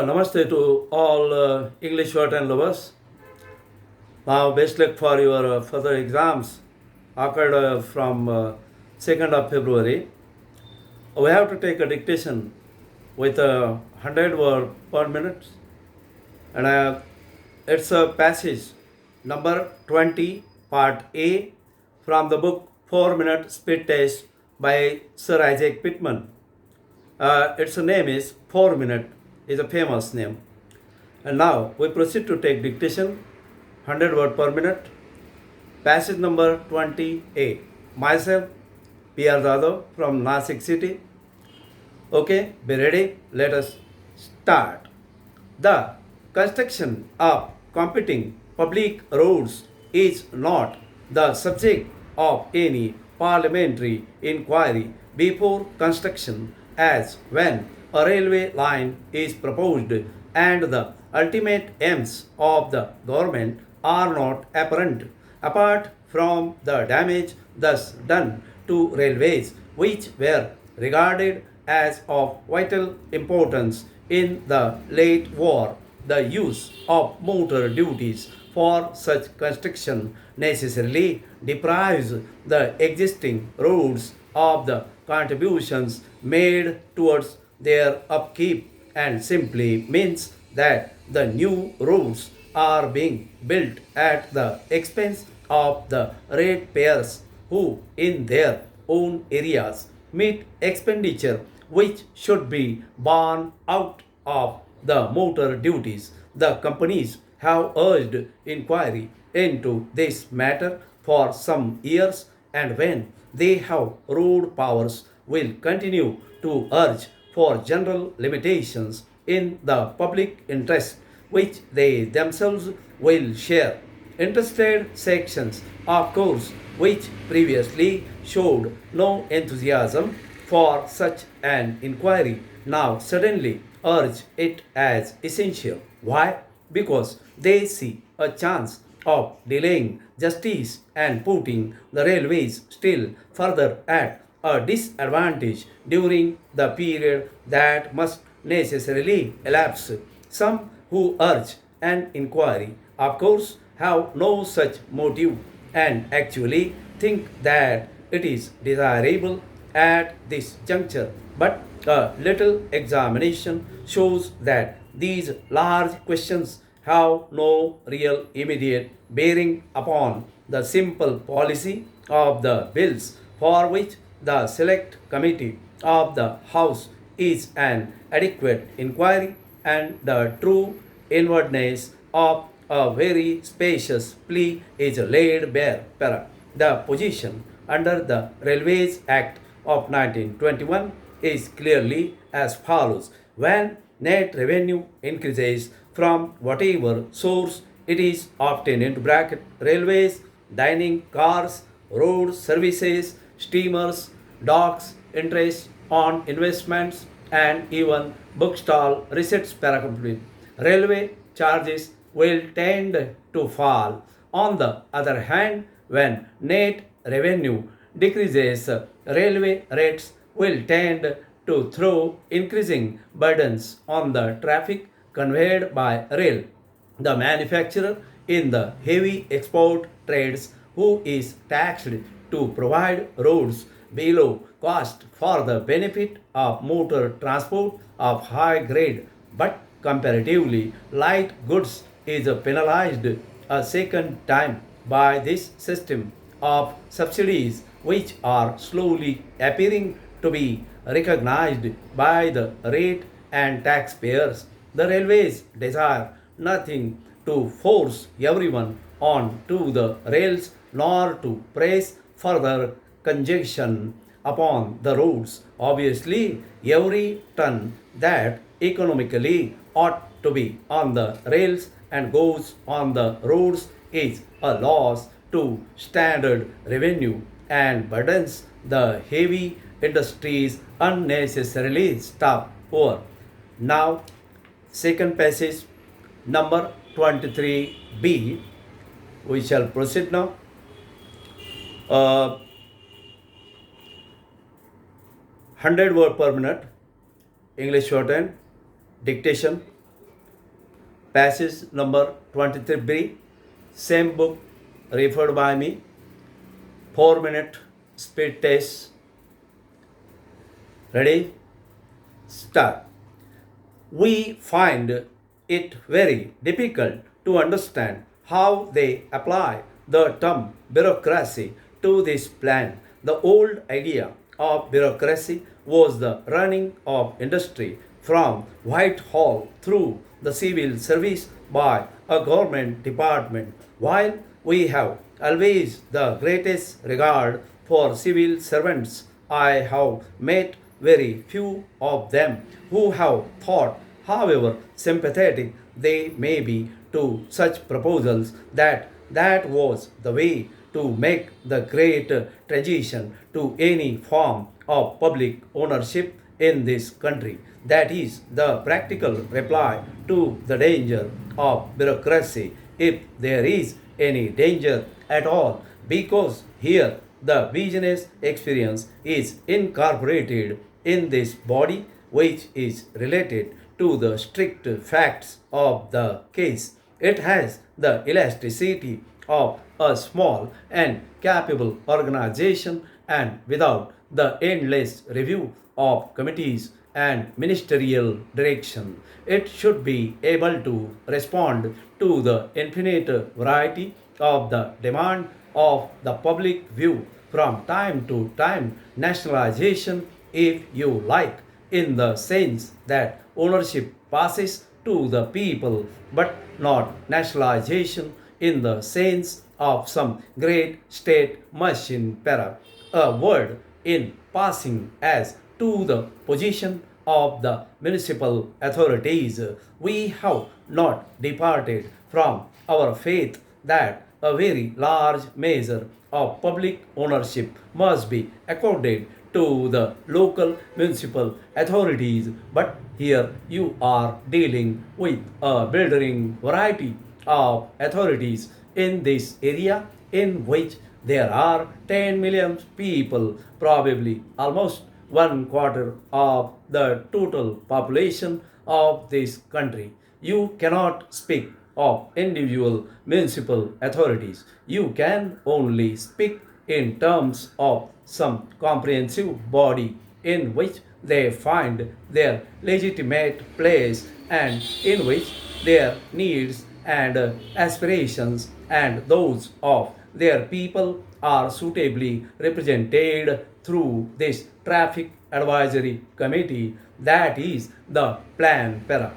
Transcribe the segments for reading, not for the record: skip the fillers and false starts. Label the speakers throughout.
Speaker 1: Namaste to all English Shorthand lovers. Now, best luck for your further exams occurred from 2nd of February. We have to take a dictation with 100 word per minute, and it's a passage number 20, part A, from the book 4-Minute Speed Test by Sir Isaac Pitman. Its name is 4-Minute, is a famous name. And now we proceed to take dictation, 100 word per minute. Passage number 20A. Myself, P.R. Dadav from Nasik city. Okay, be ready. Let us start. The construction of competing public roads is not the subject of any parliamentary inquiry before construction, as when a railway line is proposed and the ultimate aims of the government are not apparent, apart from the damage thus done to railways, which were regarded as of vital importance in the late war. The use of motor duties for such construction necessarily deprives the existing roads of the contributions made towards their upkeep, and simply means that the new roads are being built at the expense of the ratepayers who, in their own areas, meet expenditure which should be borne out of the motor duties. The companies have urged inquiry into this matter for some years, and when they have road powers, will continue to urge for general limitations in the public interest, which they themselves will share. Interested sections, of course, which previously showed no enthusiasm for such an inquiry, now suddenly urge it as essential. Why? Because they see a chance of delaying justice and putting the railways still further at a disadvantage during the period that must necessarily elapse. Some who urge an inquiry, of course, have no such motive and actually think that it is desirable at this juncture. But a little examination shows that these large questions have no real immediate bearing upon the simple policy of the bills for which the select committee of the House is an adequate inquiry, and the true inwardness of a very spacious plea is laid bare. The position under the Railways Act of 1921 is clearly as follows. When net revenue increases from whatever source it is obtained, into bracket railways, dining, cars, road services, steamers, docks, interest on investments, and even bookstall receipts paracomplete. Railway charges will tend to fall. On the other hand, when net revenue decreases, railway rates will tend to throw increasing burdens on the traffic conveyed by rail. The manufacturer in the heavy export trades, who is taxed to provide roads below cost for the benefit of motor transport of high grade but comparatively light goods, is penalized a second time by this system of subsidies, which are slowly appearing to be recognized by the rate and taxpayers. The railways desire nothing to force everyone on to the rails, nor to press further congestion upon the roads. Obviously, every ton that economically ought to be on the rails and goes on the roads is a loss to standard revenue and burdens the heavy industries unnecessarily. Stop over. Now, second passage number 23b. We shall proceed now. 100 word per minute, English shorthand, dictation. Passage number 23b, same book referred by me, 4-minute speed test. Ready? Start. We find it very difficult to understand how they apply the term bureaucracy to this plan. The old idea of bureaucracy was the running of industry from Whitehall through the civil service by a government department. While we have always the greatest regard for civil servants, I have met very few of them who have thought, however sympathetic they may be to such proposals, that was the way to make the great transition to any form of public ownership in this country. That is the practical reply to the danger of bureaucracy, if there is any danger at all, because here the business experience is incorporated in this body, which is related to the strict facts of the case. It has the elasticity of a small and capable organization, and without the endless review of committees and ministerial direction, it should be able to respond to the infinite variety of the demand of the public view from time to time. Nationalization, if you like, in the sense that ownership passes to the people, but not nationalization in the sense of some great state machine para, a word in passing as to the position of the municipal authorities. We have not departed from our faith that a very large measure of public ownership must be accorded to the local municipal authorities, but here you are dealing with a bewildering variety of authorities in this area, in which there are 10 million people, probably almost 1/4 of the total population of this country. You cannot speak of individual municipal authorities. You can only speak in terms of some comprehensive body in which they find their legitimate place, and in which their needs and aspirations and those of their people are suitably represented through this traffic advisory committee. That is the plan para.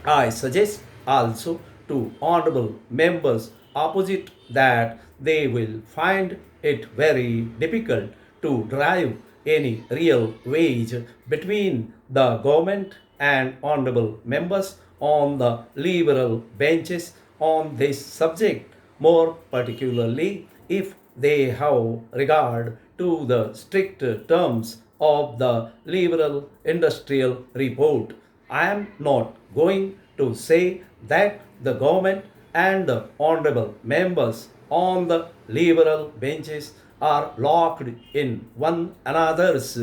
Speaker 1: I suggest also to honorable members opposite that they will find it very difficult to drive any real wage between the government and honorable members on the liberal benches on this subject, more particularly if they have regard to the strict terms of the liberal industrial report. I am not going to say that the government and the honorable members on the liberal benches are locked in one another's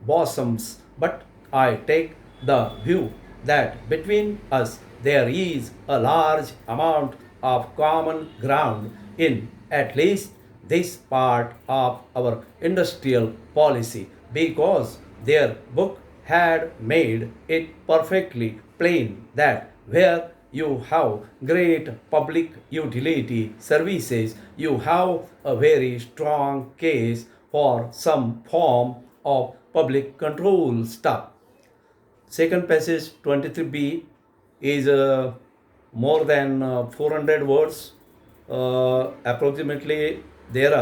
Speaker 1: bosoms, but I take the view that between us there is a large amount of common ground in at least this part of our industrial policy, because their book had made it perfectly plain that where you have great public utility services, you have a very strong case for some form of public control stuff. Second passage 23b is more than 400 words. Approximately there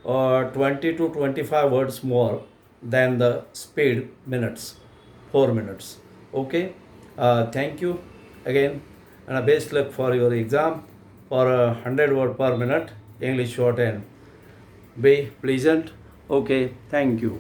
Speaker 1: are 20 to 25 words more than the speed minutes, 4 minutes. Okay, thank you again, and best luck for your exam for 100 word per minute English shorthand. Be pleasant. Okay, thank you.